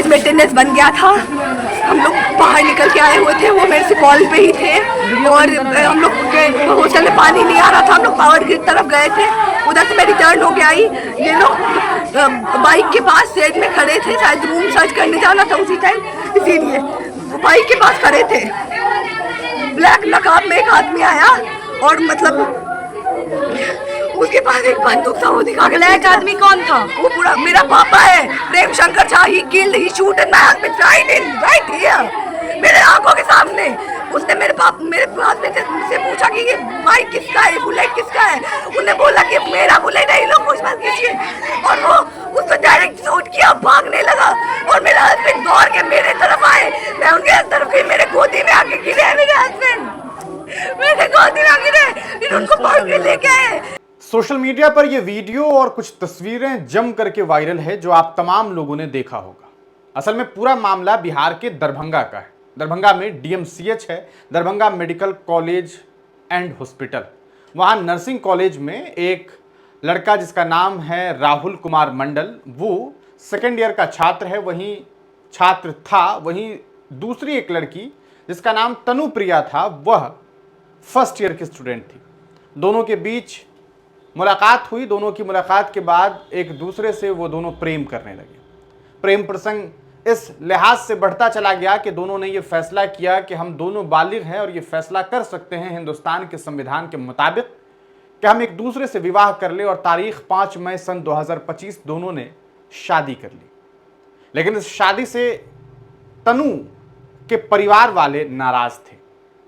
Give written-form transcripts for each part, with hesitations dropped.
College में attendance बन गया था। हम लोग बाहर निकल के आए हुए थे, वो मेरे से कॉल पे ही थे और हम लोग हॉस्टल में पानी नहीं आ रहा था, हम लोग पावर ग्रिड तरफ गए थे। उधर से मैं रिटर्न हो के आई, ये लोग बाइक के पास स्टेज में खड़े थे, शायद रूम सर्च करने जाना था उसी टाइम, इसीलिए बाइक के पास खड़े थे। ब्लैक नकाब में एक आदमी आया और मतलब उसके पास एक बंदूक था, वो दिखा के। ब्लैक आदमी कौन था? वो पूरा मेरा पापा है, Prem Shankar Jha. He killed, he shoot and my husband right here, मेरे आंखों के सामने। उसने मेरे हस्बैंड से पूछा कि ये बाइक किसका है, बुलेट किसका है। उन्होंने बोला कि मेरा बुलेट है, लोग कुछ मत कीजिए। और वो उसको डायरेक्ट शूट किया, भागने लगा और मेरा हस्बैंड दौड़ के मेरे तरफ आए। मैं उनके तरफ गई, मेरे गोदी में आके गिरे मेरे हस्बैंड, मेरे गोदी में गिरे, फिर उनको पकड़ के लेके आए। सोशल मीडिया पर यह वीडियो और कुछ तस्वीरें जम करके वायरल है, जो आप तमाम लोगों ने देखा होगा। असल में पूरा मामला बिहार के दरभंगा का है। दरभंगा में डीएमसीएच है, Darbhanga medical college and hospital. वहाँ नर्सिंग कॉलेज में एक लड़का जिसका नाम है राहुल कुमार मंडल, वो सेकेंड ईयर का छात्र है, वहीं छात्र था। वहीं दूसरी एक लड़की जिसका नाम तनु प्रिया था, वह फर्स्ट ईयर की स्टूडेंट थी। दोनों के बीच मुलाकात हुई। दोनों की मुलाकात के बाद एक दूसरे से वो दोनों प्रेम करने लगे। प्रेम प्रसंग इस लिहाज से बढ़ता चला गया कि दोनों ने ये फैसला किया कि हम दोनों बालिग हैं और ये फैसला कर सकते हैं हिंदुस्तान के संविधान के मुताबिक कि हम एक दूसरे से विवाह कर ले। और तारीख 5 मई सन 2025 दोनों ने शादी कर ली। लेकिन इस शादी से तनु के परिवार वाले नाराज थे।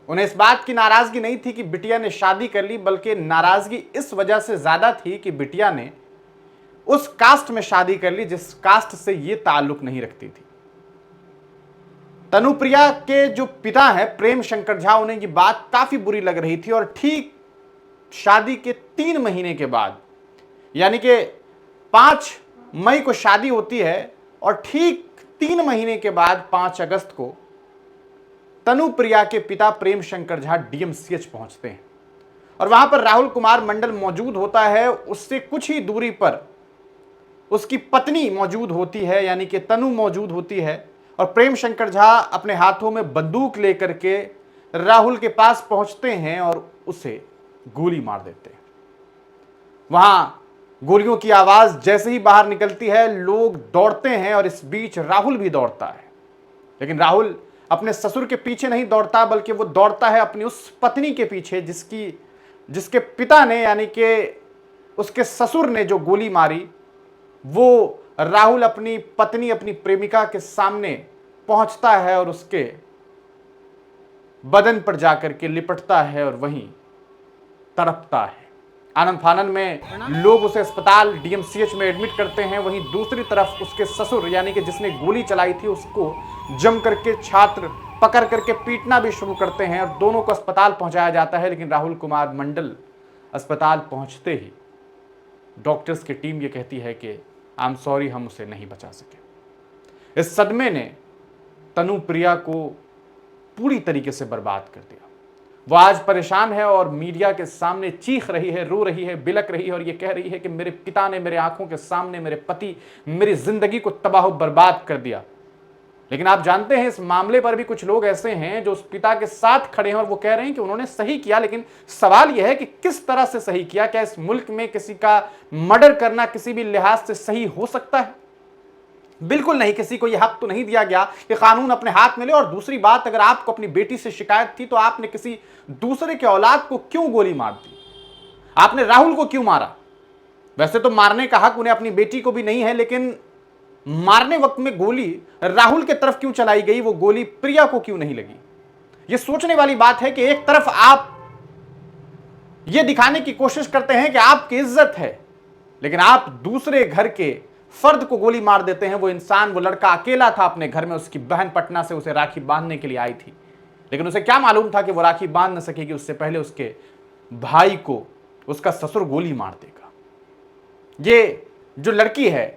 उन्हें इस बात की नाराजगी नहीं थी कि बिटिया ने शादी कर ली, बल्कि नाराजगी इस वजह से ज्यादा थी कि बिटिया ने उस कास्ट में शादी कर ली जिस कास्ट से ये ताल्लुक नहीं रखती थी। तनुप्रिया के जो पिता हैं प्रेम शंकर झा, उन्हें ये बात काफी बुरी लग रही थी। और ठीक शादी के 3 महीने के बाद, यानी कि 5 मई को शादी होती है और ठीक 3 महीने के बाद 5 अगस्त को तनुप्रिया के पिता प्रेम शंकर झा डीएमसीएच पहुंचते हैं। और वहां पर राहुल कुमार मंडल मौजूद होता है। उससे कुछ ही दूरी पर उसकी पत्नी मौजूद होती है, यानी कि तनु मौजूद होती है। और प्रेम शंकर झा अपने हाथों में बंदूक लेकर के राहुल के पास पहुंचते हैं और उसे गोली मार देते हैं। वहां गोलियों की आवाज जैसे ही बाहर निकलती है, लोग दौड़ते हैं और इस बीच राहुल भी दौड़ता है। लेकिन राहुल अपने ससुर के पीछे नहीं दौड़ता, बल्कि वो दौड़ता है अपनी उस पत्नी के पीछे जिसके पिता ने, यानी कि उसके ससुर ने जो गोली मारी। वो राहुल अपनी पत्नी, अपनी प्रेमिका के सामने पहुंचता है और उसके बदन पर जाकर के लिपटता है और वहीं तड़पता है। आनंद फानन में लोग उसे अस्पताल डीएमसीएच में एडमिट करते हैं। वहीं दूसरी तरफ उसके ससुर, यानी कि जिसने गोली चलाई थी, उसको जम करके छात्र पकड़ करके पीटना भी शुरू करते हैं और दोनों को अस्पताल पहुंचाया जाता है। लेकिन राहुल कुमार मंडल अस्पताल पहुंचते ही डॉक्टर्स की टीम ये कहती है कि आई एम सॉरी, हम उसे नहीं बचा सके। इस सदमे ने तनुप्रिया को पूरी तरीके से बर्बाद कर दिया। वो आज परेशान है और मीडिया के सामने चीख रही है, रो रही है, बिलक रही है और ये कह रही है कि मेरे पिता ने मेरे आंखों के सामने, मेरे पति, मेरी जिंदगी को तबाह बर्बाद कर दिया। लेकिन आप जानते हैं इस मामले पर भी कुछ लोग ऐसे हैं जो उस पिता के साथ खड़े हैं और वो कह रहे हैं कि उन्होंने सही किया। लेकिन सवाल यह है कि किस तरह से सही किया? क्या इस मुल्क में किसी का मर्डर करना किसी भी लिहाज से सही हो सकता है? बिल्कुल नहीं। किसी को यह हक तो नहीं दिया गया कि कानून अपने हाथ में ले। और दूसरी बात, अगर आपको अपनी बेटी से शिकायत थी तो आपने किसी दूसरे के औलाद को क्यों गोली मार दी? आपने राहुल को क्यों मारा? वैसे तो मारने का हक उन्हें अपनी बेटी को भी नहीं है, लेकिन मारने वक्त में गोली राहुल के तरफ क्यों चलाई गई? वो गोली प्रिया को क्यों नहीं लगी? यह सोचने वाली बात है कि एक तरफ आप यह दिखाने की कोशिश करते हैं कि आपकी इज्जत है, लेकिन आप दूसरे घर के फर्द को गोली मार देते हैं। वो इंसान, वो लड़का अकेला था अपने घर में, उसकी बहन पटना से उसे राखी बांधने के लिए आई थी। लेकिन उसे क्या मालूम था कि वो राखी बांध न सकेगी, उससे पहले उसके भाई को उसका ससुर गोली मार देगा। ये जो लड़की है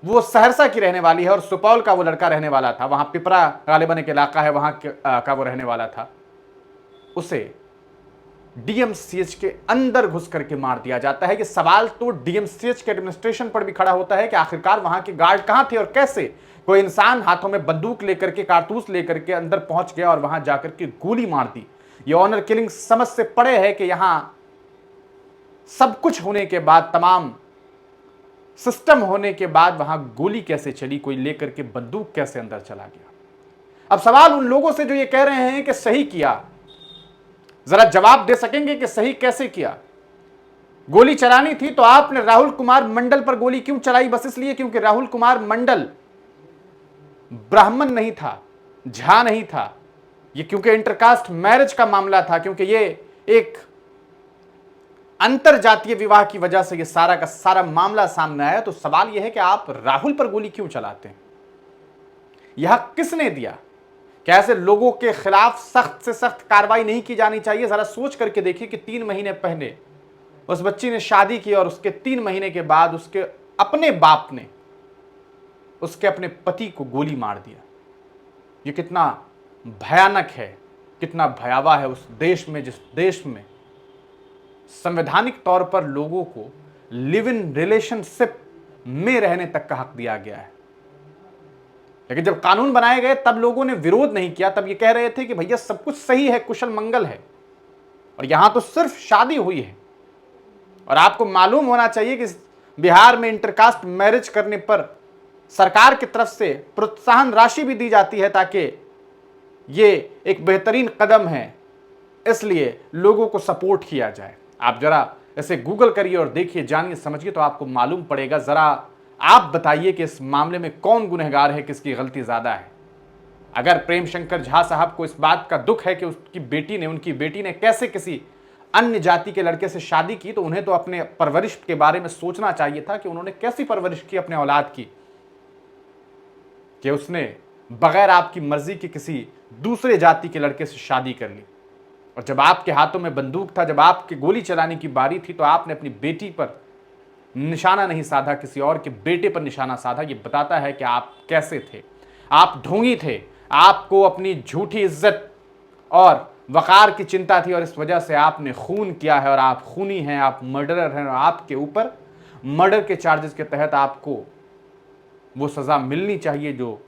वो सहरसा की रहने वाली है और सुपौल का वो लड़का रहने वाला था। वहां पिपरा गालिबन एक इलाका है, वहां का वो रहने वाला था। उसे डीएमसीएच के अंदर घुस करके मार दिया जाता है। ये सवाल तो डीएमसीएच के एडमिनिस्ट्रेशन पर भी खड़ा होता है कि आखिरकार वहां के गार्ड कहां थे और कैसे कोई इंसान हाथों में बंदूक लेकर के, कारतूस लेकर के अंदर पहुंच गया और वहां जाकर के गोली मार दी। ये ऑनर किलिंग समझ से परे है कि यहां सब कुछ होने के बाद, तमाम सिस्टम होने के बाद वहां गोली कैसे चली, कोई लेकर के बंदूक कैसे अंदर चला गया। अब सवाल उन लोगों से जो ये कह रहे हैं कि सही किया, जरा जवाब दे सकेंगे कि सही कैसे किया? गोली चलानी थी तो आपने राहुल कुमार मंडल पर गोली क्यों चलाई? बस इसलिए क्योंकि राहुल कुमार मंडल ब्राह्मण नहीं था, झा नहीं था। ये क्योंकि इंटरकास्ट मैरिज का मामला था, क्योंकि ये एक अंतर जातीय विवाह की वजह से ये सारा का सारा मामला सामने आया। तो सवाल यह है कि आप राहुल पर गोली क्यों चलाते हैं? यह किसने दिया? क्या ऐसे लोगों के खिलाफ सख्त से सख्त कार्रवाई नहीं की जानी चाहिए? जरा सोच करके देखिए कि 3 महीने पहले उस बच्ची ने शादी की और उसके 3 महीने के बाद उसके अपने बाप ने उसके अपने पति को गोली मार दिया। ये कितना भयानक है, कितना भयावह है उस देश में, जिस देश में संवैधानिक तौर पर लोगों को लिव इन रिलेशनशिप में रहने तक का हक दिया गया है। लेकिन जब कानून बनाए गए तब लोगों ने विरोध नहीं किया, तब ये कह रहे थे कि भैया सब कुछ सही है, कुशल मंगल है, और यहां तो सिर्फ शादी हुई है। और आपको मालूम होना चाहिए कि बिहार में इंटरकास्ट मैरिज करने पर सरकार की तरफ से प्रोत्साहन राशि भी दी जाती है, ताकि ये एक बेहतरीन कदम है, इसलिए लोगों को सपोर्ट किया जाए। आप जरा ऐसे गूगल करिए और देखिए, जानिए, समझिए, तो आपको मालूम पड़ेगा। जरा आप बताइए कि इस मामले में कौन गुनहगार है, किसकी गलती ज्यादा है। अगर प्रेम शंकर झा साहब को इस बात का दुख है कि उनकी बेटी ने कैसे किसी अन्य जाति के लड़के से शादी की, तो उन्हें तो अपने परवरिश के बारे में सोचना चाहिए था कि उन्होंने कैसी परवरिश की अपने औलाद की, कि उसने बगैर आपकी मर्जी के किसी दूसरे जाति के लड़के से शादी कर ली। और जब आपके हाथों में बंदूक था, जब आपके गोली चलाने की बारी थी, तो आपने अपनी बेटी पर निशाना नहीं साधा, किसी और के बेटे पर निशाना साधा। ये बताता है कि आप कैसे थे। आप ढोंगी थे, आपको अपनी झूठी इज्जत और वकार की चिंता थी, और इस वजह से आपने खून किया है, और आप खूनी हैं, आप मर्डरर हैं, और आपके ऊपर मर्डर के चार्जेस के तहत आपको वो सज़ा मिलनी चाहिए जो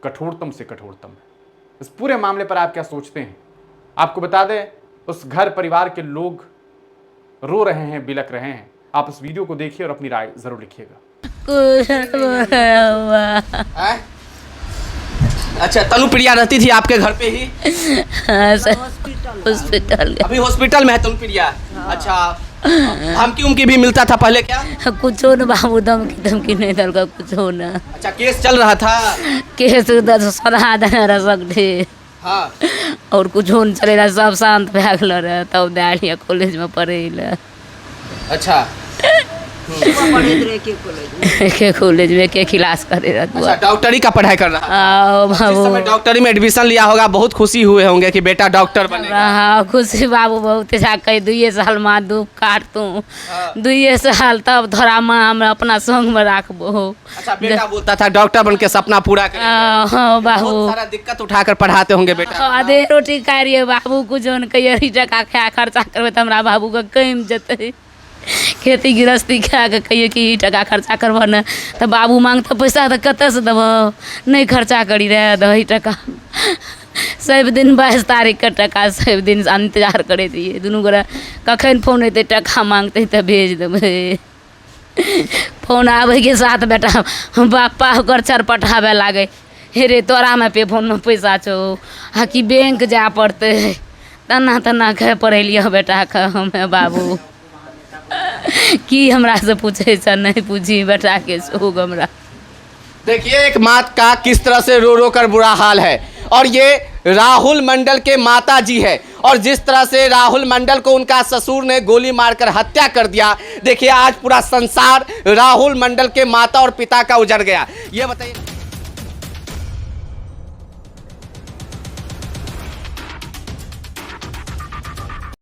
कठोरतम से कठोरतम है। इस पूरे मामले पर आप क्या सोचते हैं? आपको बता दें, उस घर परिवार के लोग रो रहे हैं, बिलक रहे हैं। आप इस वीडियो को देखिए और अपनी राय जरूर लिखिएगा। अच्छा, तनुप्रिया रहती थी आपके घर पे ही? हॉस्पिटल। अभी हॉस्पिटल में है तनुप्रिया? अच्छा, धमकी उमकी भी मिलता था पहले क्या? कुछ न बाबू, धमकी नहीं दल का कुछ ना। अच्छा, केस चल रहा था? केस सलाह देना सकते। हाँ। और कुछ नहीं चलेला, सब शांत भए गेल रहे, तब दाढ़िया कॉलेज में पढ़े। अच्छा, के कॉलेज में के क्लास करे रहा। अच्छा, डॉक्टरी का पढ़ाई कर रहा है। बाबू, समय डॉक्टरी में एडमिशन लिया होगा, बहुत खुशी हुए होंगे कि बेटा डॉक्टर बनेगा। खुशी बाबू बहुत कही 2 साल माँ दुख काटतू, 2 साल तब थोड़ा माँ हम अपना संग में रखबो। अच्छा, बेटा बोलता था डॉक्टर बन के सपना पूरा करेंगे। हाँ बाबू, बहुत सारा दिक्कत उठाकर पढ़ाते होंगे बेटा। आधे रोटी खाई रहिए बाबू, कुछ कही टका खा खर्चा करबे तो हमारा बाबू के कम जते। खेती गृहस्थी खा के कहिए कि टका खर्चा करबह न, तो बाबू मांगते पैसा तो कतऽ से देबह, नहीं खर्चा करी रहे दही टका। सब दिन 22 तारीख के टका सब दिन इंतजार करे दिए, दुनू गोरा कखन फोन अयतै टका मांगते तो भेज देबै। फोन आबै के साथ बेटा बापा ओकर छरपटाबे लागे, हे रे तोरा में पे फोन में पैसा छौ, आ कि बैंक जाए पड़तै, तना तना कह पढ़ेलिए बेटा के हमें बाबू। कि हमरा से पूछे से नहीं पूछी बेटा के शोक हमरा। देखिए, एक माँ का किस तरह से रो रो कर बुरा हाल है, और ये राहुल मंडल के माता जी है, और जिस तरह से राहुल मंडल को उनका ससुर ने गोली मारकर हत्या कर दिया। देखिए, आज पूरा संसार राहुल मंडल के माता और पिता का उजड़ गया। ये बताइए।